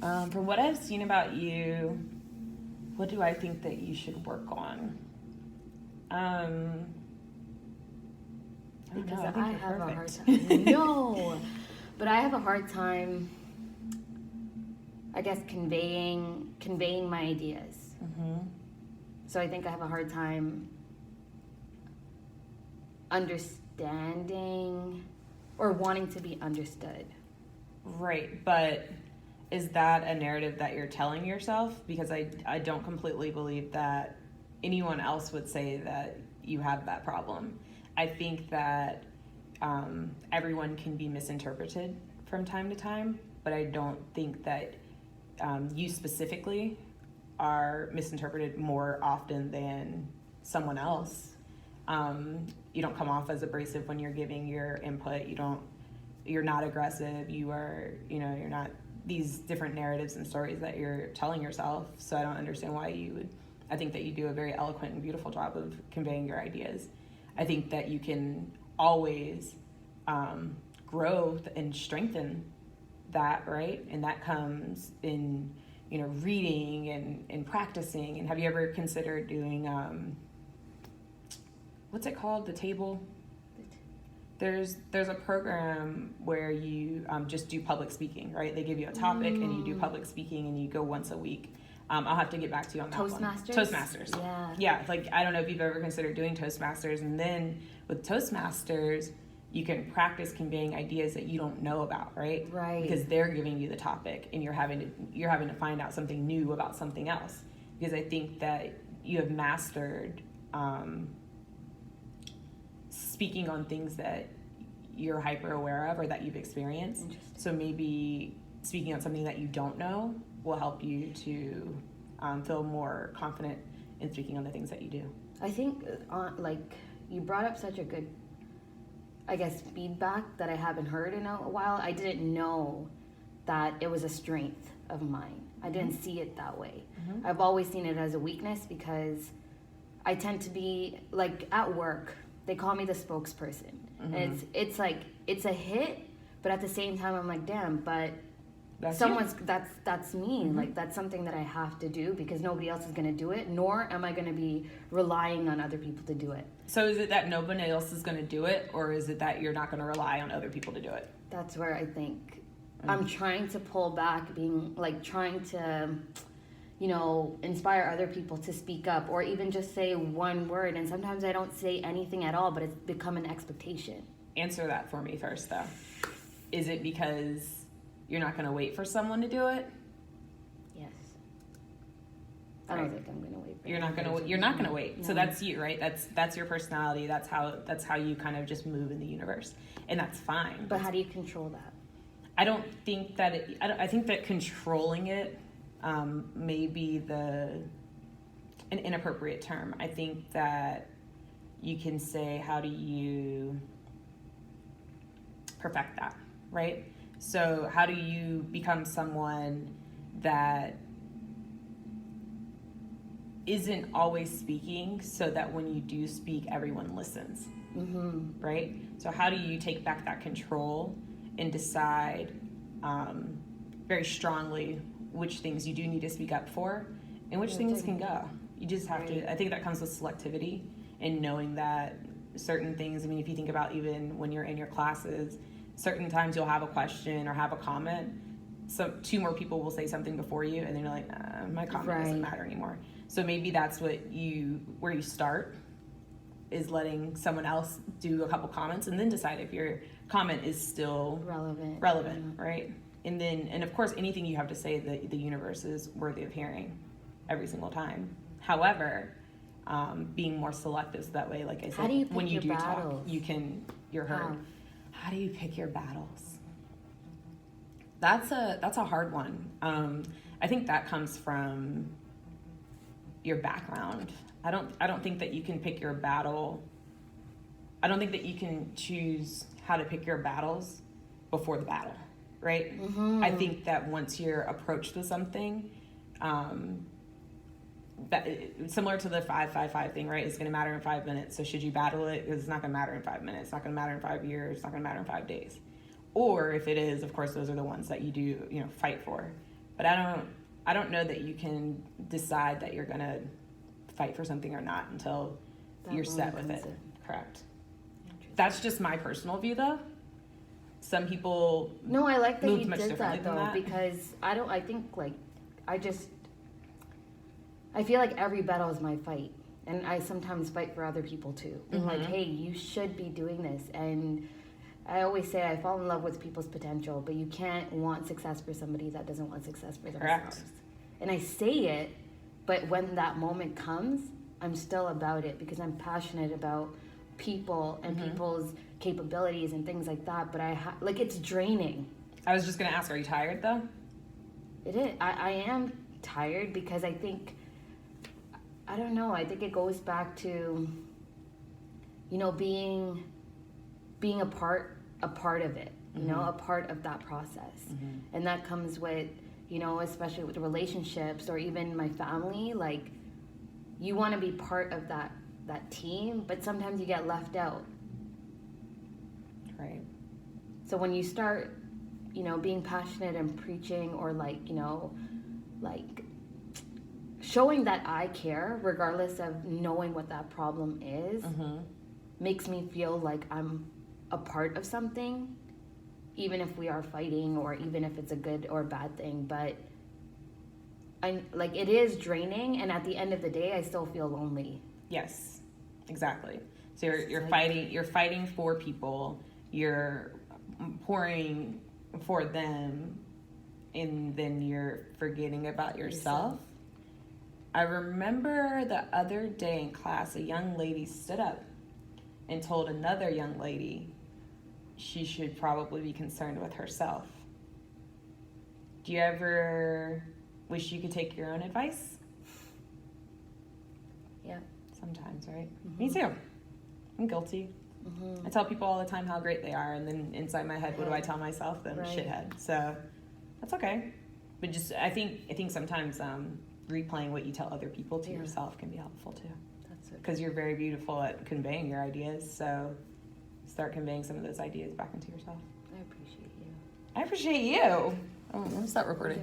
From what I've seen about you, what do I think that you should work on? Because I think I you're have a hard perfect. time. No, but I have a hard time, I guess, conveying my ideas. Mm-hmm. So I think I have a hard time understanding or wanting to be understood. Right, but is that a narrative that you're telling yourself? Because I don't completely believe that anyone else would say that you have that problem. I think that everyone can be misinterpreted from time to time, but I don't think that you specifically are misinterpreted more often than someone else. You don't come off as abrasive when you're giving your input. You're not aggressive. You're not these different narratives and stories that you're telling yourself. So I don't understand why you would. I think that you do a very eloquent and beautiful job of conveying your ideas. I think that you can always grow and strengthen that, right? And that comes in, reading and practicing. And have you ever considered doing, what's it called? The table? There's a program where you just do public speaking, right? They give you a topic and you do public speaking and you go once a week. I'll have to get back to you on that Toastmasters? one. Toastmasters. Yeah. Yeah, I don't know if you've ever considered doing Toastmasters. And then with Toastmasters, you can practice conveying ideas that you don't know about, right? Right. Because they're giving you the topic and you're having to find out something new about something else. Because I think that you have mastered speaking on things that you're hyper aware of or that you've experienced. So maybe speaking on something that you don't know will help you to feel more confident in speaking on the things that you do. I think, you brought up such a good, I guess, feedback that I haven't heard in a while. I didn't know that it was a strength of mine. I didn't see it that way. Mm-hmm. I've always seen it as a weakness because I tend to be, at work, they call me the spokesperson. Mm-hmm. And it's a hit, but at the same time, I'm like, damn, but that's me. Mm-hmm. That's something that I have to do because nobody else is going to do it, nor am I going to be relying on other people to do it. So is it that nobody else is going to do it, or is it that you're not going to rely on other people to do it? That's where I think I'm trying to pull back, trying to, inspire other people to speak up or even just say one word. And sometimes I don't say anything at all, but it's become an expectation. Answer that for me first, though. Is it because you're not going to wait for someone to do it? Yes. I don't think I'm going to wait. You're not going to wait. No. So that's you, right? That's your personality. That's how you kind of just move in the universe, and that's fine. But how do you control that? I don't think that I think that controlling it may be an inappropriate term. I think that you can say, how do you perfect that, right? So how do you become someone that isn't always speaking so that when you do speak, everyone listens, right? So how do you take back that control and decide very strongly which things you do need to speak up for and which things can go? You just have to, I think that comes with selectivity and knowing that certain things, if you think about even when you're in your classes, certain times you'll have a question or have a comment, so two more people will say something before you and then you're like, my comment doesn't matter anymore. So maybe that's where you start, is letting someone else do a couple comments and then decide if your comment is still relevant, right? And of course, anything you have to say, the universe is worthy of hearing every single time. However, being more selective, so that way, like I said, when you do talk, you're heard. How do you pick your battles? That's a hard one. I think that comes from your background. I don't think that you can pick your battle. I don't think that you can choose how to pick your battles before the battle, right? Mm-hmm. I think that once you're approached with something, that similar to the 5-5-5 thing, right? It's going to matter in 5 minutes. So should you battle it? Because it's not going to matter in 5 minutes. It's not going to matter in 5 years. It's not going to matter in 5 days. Or if it is, of course, those are the ones that you do, fight for. But I don't know that you can decide that you're going to fight for something or not until you're set with it. Correct. That's just my personal view, though. Some people No, I like that moved you much did differently that than though, that. because I think like I feel like every battle is my fight, and I sometimes fight for other people too. I'm like, hey, you should be doing this, and I always say I fall in love with people's potential, but you can't want success for somebody that doesn't want success for themselves. Correct. And I say it, but when that moment comes, I'm still about it because I'm passionate about people and people's capabilities and things like that. But like it's draining. I was just going to ask, are you tired, though? It is. I am tired because I think, I don't know, I think it goes back to, you know, being a part of it, you know, a part of that process. And that comes with, you know, especially with relationships or even my family, like you want to be part of that team, but sometimes you get left out. Right. So when you start, you know, being passionate and preaching or like, you know, like showing that I care regardless of knowing what that problem is, makes me feel like I'm a part of something, even if we are fighting or even if it's a good or bad thing. But I like it is draining, and at the end of the day I still feel lonely. Yes, exactly. So you're fighting for people, you're pouring for them, and then you're forgetting about yourself. I remember the other day in class, a young lady stood up and told another young lady she should probably be concerned with herself. Do you ever wish you could take your own advice? Yeah. Sometimes, right? Me too. I'm guilty. I tell people all the time how great they are, and then inside my head, what do I tell myself? Then shithead. So that's okay. But just I think sometimes replaying what you tell other people to yourself can be helpful too. That's it. Because you're very beautiful at conveying your ideas, so start conveying some of those ideas back into yourself. I appreciate you. I appreciate you. Oh, let me stop recording.